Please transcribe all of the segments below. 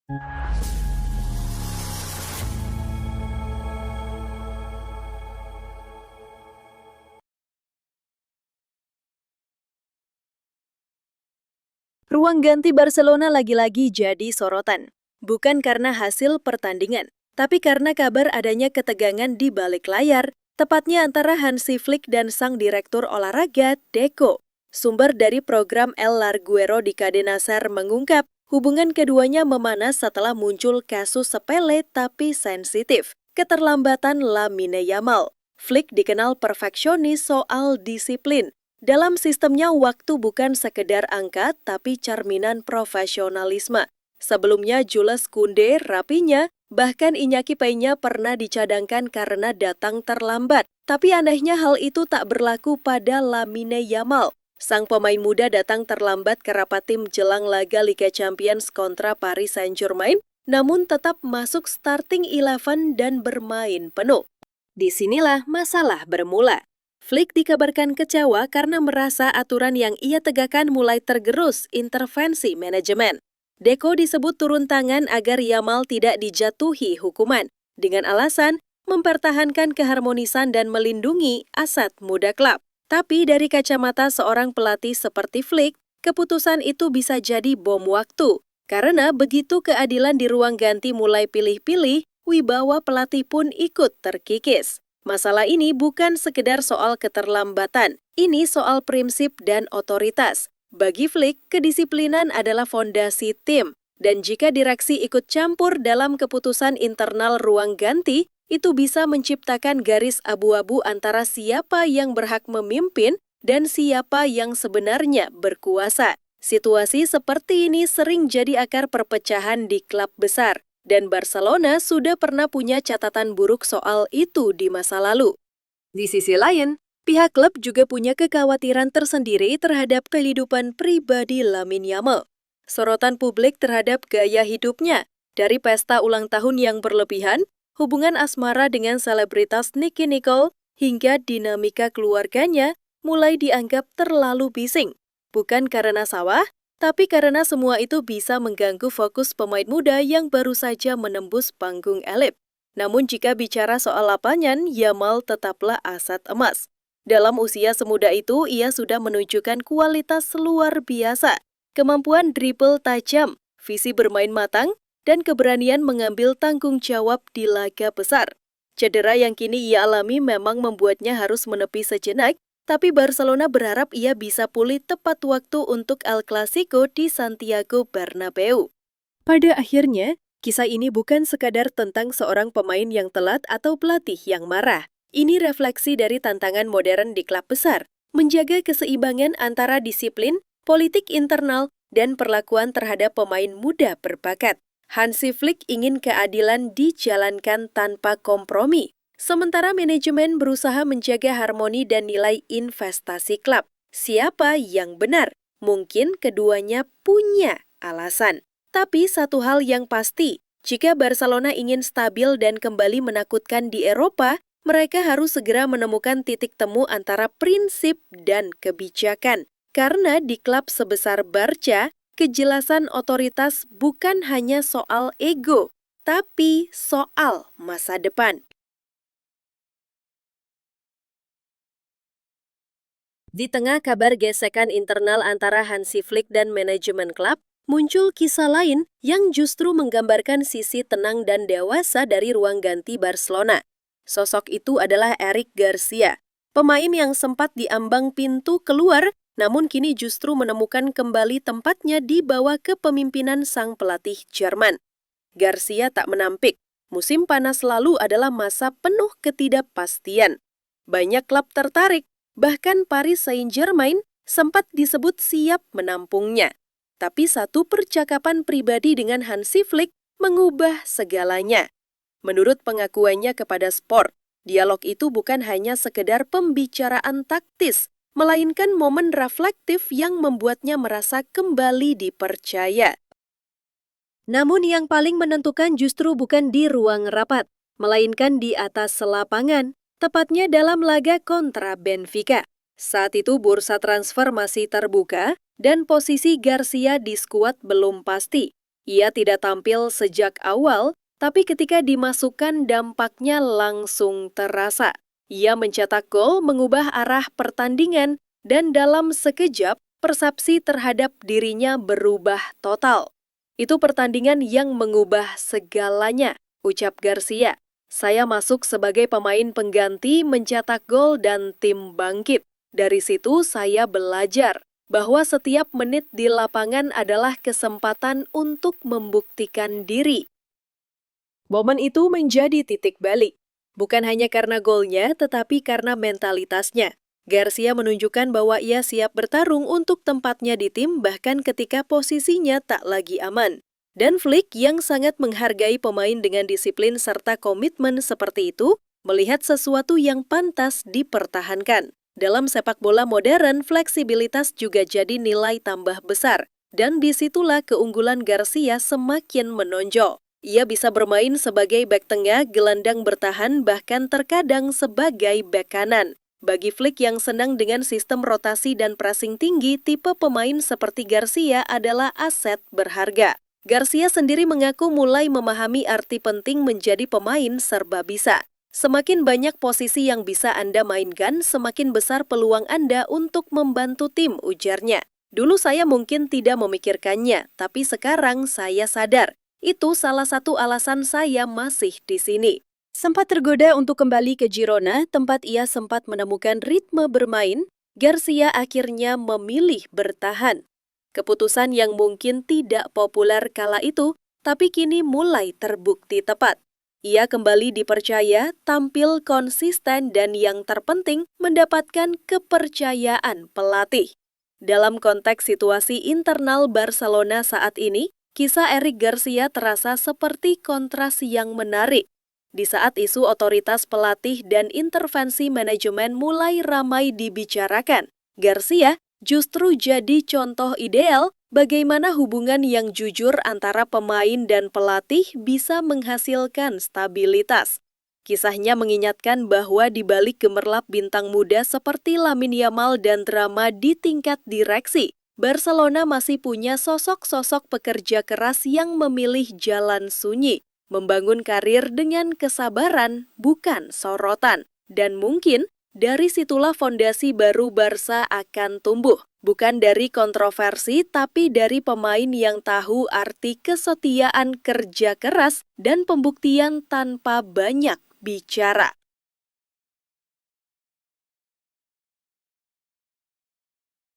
Ruang ganti Barcelona lagi-lagi jadi sorotan. Bukan karena hasil pertandingan, tapi karena kabar adanya ketegangan di balik layar, tepatnya antara Hansi Flick dan sang direktur olahraga, Deco. Sumber dari program El Larguero di Cadena Ser mengungkap, hubungan keduanya memanas setelah muncul kasus sepele tapi sensitif, keterlambatan Lamine Yamal. Flick dikenal perfeksionis soal disiplin. Dalam sistemnya, waktu bukan sekedar angka, tapi cerminan profesionalisme. Sebelumnya, Jules Koundé, rapinya, bahkan Iñaki Peña pernah dicadangkan karena datang terlambat. Tapi anehnya hal itu tak berlaku pada Lamine Yamal. Sang pemain muda datang terlambat ke rapat tim jelang laga Liga Champions kontra Paris Saint-Germain, namun tetap masuk starting 11 dan bermain penuh. Disinilah masalah bermula. Flick dikabarkan kecewa karena merasa aturan yang ia tegakkan mulai tergerus intervensi manajemen. Deco disebut turun tangan agar Yamal tidak dijatuhi hukuman, dengan alasan mempertahankan keharmonisan dan melindungi aset muda klub. Tapi dari kacamata seorang pelatih seperti Flick, keputusan itu bisa jadi bom waktu. Karena begitu keadilan di ruang ganti mulai pilih-pilih, wibawa pelatih pun ikut terkikis. Masalah ini bukan sekedar soal keterlambatan, ini soal prinsip dan otoritas. Bagi Flick, kedisiplinan adalah fondasi tim, dan jika direksi ikut campur dalam keputusan internal ruang ganti, itu bisa menciptakan garis abu-abu antara siapa yang berhak memimpin dan siapa yang sebenarnya berkuasa. Situasi seperti ini sering jadi akar perpecahan di klub besar. Dan Barcelona sudah pernah punya catatan buruk soal itu di masa lalu. Di sisi lain, pihak klub juga punya kekhawatiran tersendiri terhadap kehidupan pribadi Lamine Yamal. Sorotan publik terhadap gaya hidupnya, dari pesta ulang tahun yang berlebihan, hubungan asmara dengan selebritas Nicky Nicole, hingga dinamika keluarganya mulai dianggap terlalu bising. Bukan karena sawah, tapi karena semua itu bisa mengganggu fokus pemain muda yang baru saja menembus panggung elit. Namun jika bicara soal lapangan, Yamal tetaplah aset emas. Dalam usia semuda itu, ia sudah menunjukkan kualitas luar biasa. Kemampuan dribble tajam, visi bermain matang, dan keberanian mengambil tanggung jawab di laga besar. Cedera yang kini ia alami memang membuatnya harus menepi sejenak, tapi Barcelona berharap ia bisa pulih tepat waktu untuk El Clasico di Santiago Bernabeu. Pada akhirnya, kisah ini bukan sekadar tentang seorang pemain yang telat atau pelatih yang marah. Ini refleksi dari tantangan modern di klub besar, menjaga keseimbangan antara disiplin, politik internal, dan perlakuan terhadap pemain muda berbakat. Hansi Flick ingin keadilan dijalankan tanpa kompromi. Sementara manajemen berusaha menjaga harmoni dan nilai investasi klub. Siapa yang benar? Mungkin keduanya punya alasan. Tapi satu hal yang pasti, jika Barcelona ingin stabil dan kembali menakutkan di Eropa, mereka harus segera menemukan titik temu antara prinsip dan kebijakan. Karena di klub sebesar Barca, kejelasan otoritas bukan hanya soal ego, tapi soal masa depan. Di tengah kabar gesekan internal antara Hansi Flick dan manajemen klub, muncul kisah lain yang justru menggambarkan sisi tenang dan dewasa dari ruang ganti Barcelona. Sosok itu adalah Eric Garcia, pemain yang sempat diambang pintu keluar, namun kini justru menemukan kembali tempatnya di bawah kepemimpinan sang pelatih Jerman. Garcia tak menampik, musim panas lalu adalah masa penuh ketidakpastian. Banyak klub tertarik, bahkan Paris Saint-Germain sempat disebut siap menampungnya. Tapi satu percakapan pribadi dengan Hansi Flick mengubah segalanya. Menurut pengakuannya kepada Sport, dialog itu bukan hanya sekedar pembicaraan taktis, melainkan momen reflektif yang membuatnya merasa kembali dipercaya. Namun yang paling menentukan justru bukan di ruang rapat, melainkan di atas lapangan. Tepatnya dalam laga kontra Benfica. Saat itu bursa transfer masih terbuka dan posisi Garcia di skuad belum pasti. Ia tidak tampil sejak awal, tapi ketika dimasukkan dampaknya langsung terasa. Ia mencetak gol mengubah arah pertandingan dan dalam sekejap persepsi terhadap dirinya berubah total. Itu pertandingan yang mengubah segalanya, ucap Garcia. Saya masuk sebagai pemain pengganti mencetak gol dan tim bangkit. Dari situ saya belajar bahwa setiap menit di lapangan adalah kesempatan untuk membuktikan diri. Momen itu menjadi titik balik. Bukan hanya karena golnya, tetapi karena mentalitasnya. Garcia menunjukkan bahwa ia siap bertarung untuk tempatnya di tim bahkan ketika posisinya tak lagi aman. Dan Flick yang sangat menghargai pemain dengan disiplin serta komitmen seperti itu, melihat sesuatu yang pantas dipertahankan. Dalam sepak bola modern, fleksibilitas juga jadi nilai tambah besar. Dan disitulah keunggulan Garcia semakin menonjol. Ia bisa bermain sebagai bek tengah, gelandang bertahan, bahkan terkadang sebagai bek kanan. Bagi Flick yang senang dengan sistem rotasi dan pressing tinggi, tipe pemain seperti Garcia adalah aset berharga. Garcia sendiri mengaku mulai memahami arti penting menjadi pemain serba bisa. Semakin banyak posisi yang bisa Anda mainkan, semakin besar peluang Anda untuk membantu tim, ujarnya. Dulu saya mungkin tidak memikirkannya, tapi sekarang saya sadar. Itu salah satu alasan saya masih di sini. Sempat tergoda untuk kembali ke Girona, tempat ia sempat menemukan ritme bermain, Garcia akhirnya memilih bertahan. Keputusan yang mungkin tidak populer kala itu, tapi kini mulai terbukti tepat. Ia kembali dipercaya, tampil konsisten, dan yang terpenting mendapatkan kepercayaan pelatih. Dalam konteks situasi internal Barcelona saat ini, kisah Eric Garcia terasa seperti kontras yang menarik. Di saat isu otoritas pelatih dan intervensi manajemen mulai ramai dibicarakan, Garcia justru jadi contoh ideal bagaimana hubungan yang jujur antara pemain dan pelatih bisa menghasilkan stabilitas. Kisahnya mengingatkan bahwa di balik gemerlap bintang muda seperti Lamine Yamal dan drama di tingkat direksi, Barcelona masih punya sosok-sosok pekerja keras yang memilih jalan sunyi, membangun karir dengan kesabaran, bukan sorotan. Dan mungkin dari situlah fondasi baru Barca akan tumbuh. Bukan dari kontroversi, tapi dari pemain yang tahu arti kesetiaan kerja keras dan pembuktian tanpa banyak bicara.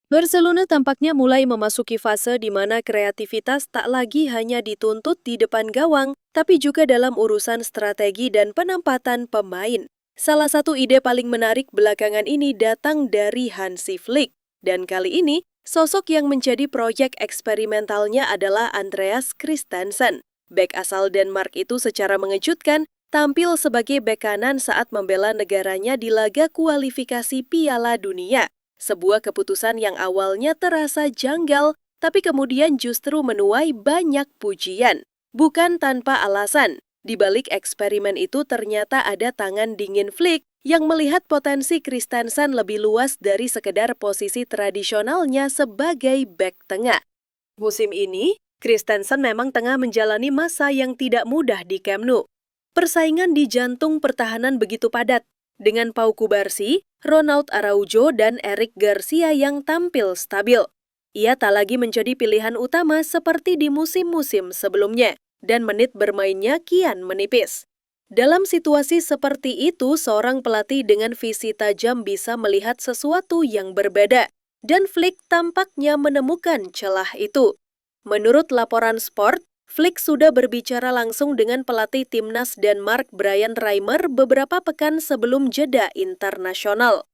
Barcelona tampaknya mulai memasuki fase di mana kreativitas tak lagi hanya dituntut di depan gawang, tapi juga dalam urusan strategi dan penempatan pemain. Salah satu ide paling menarik belakangan ini datang dari Hansi Flick. Dan kali ini, sosok yang menjadi proyek eksperimentalnya adalah Andreas Christensen. Bek asal Denmark itu secara mengejutkan tampil sebagai bek kanan saat membela negaranya di laga kualifikasi Piala Dunia. Sebuah keputusan yang awalnya terasa janggal, tapi kemudian justru menuai banyak pujian. Bukan tanpa alasan. Di balik eksperimen itu ternyata ada tangan dingin Flick yang melihat potensi Christensen lebih luas dari sekedar posisi tradisionalnya sebagai bek tengah. Musim ini, Christensen memang tengah menjalani masa yang tidak mudah di Camp Nou. Persaingan di jantung pertahanan begitu padat, dengan Pau Cubarsí, Ronald Araujo, dan Eric Garcia yang tampil stabil. Ia tak lagi menjadi pilihan utama seperti di musim-musim sebelumnya, dan menit bermainnya kian menipis. Dalam situasi seperti itu, seorang pelatih dengan visi tajam bisa melihat sesuatu yang berbeda, dan Flick tampaknya menemukan celah itu. Menurut laporan Sport, Flick sudah berbicara langsung dengan pelatih timnas Denmark Brian Reimer beberapa pekan sebelum jeda internasional.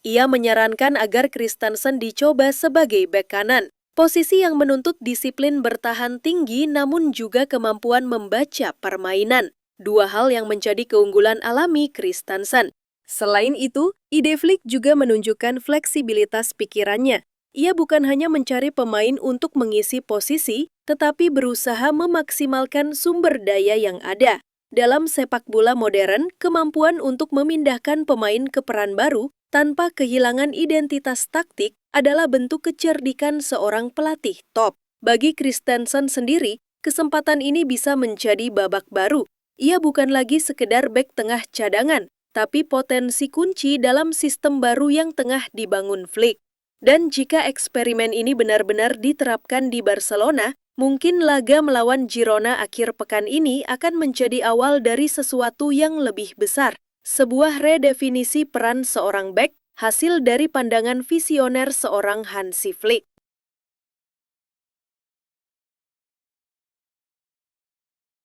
Ia menyarankan agar Christensen dicoba sebagai bek kanan, posisi yang menuntut disiplin bertahan tinggi namun juga kemampuan membaca permainan. Dua hal yang menjadi keunggulan alami Christensen. Selain itu, ide Flick juga menunjukkan fleksibilitas pikirannya. Ia bukan hanya mencari pemain untuk mengisi posisi, tetapi berusaha memaksimalkan sumber daya yang ada. Dalam sepak bola modern, kemampuan untuk memindahkan pemain ke peran baru tanpa kehilangan identitas taktik adalah bentuk kecerdikan seorang pelatih top. Bagi Christensen sendiri, Kesempatan ini bisa menjadi babak baru. Ia bukan lagi sekedar bek tengah cadangan, tapi potensi kunci dalam sistem baru yang tengah dibangun Flick. Dan jika eksperimen ini benar-benar diterapkan di Barcelona, mungkin laga melawan Girona akhir pekan ini akan menjadi awal dari sesuatu yang lebih besar. Sebuah redefinisi peran seorang bek, hasil dari pandangan visioner seorang Hansi Flick.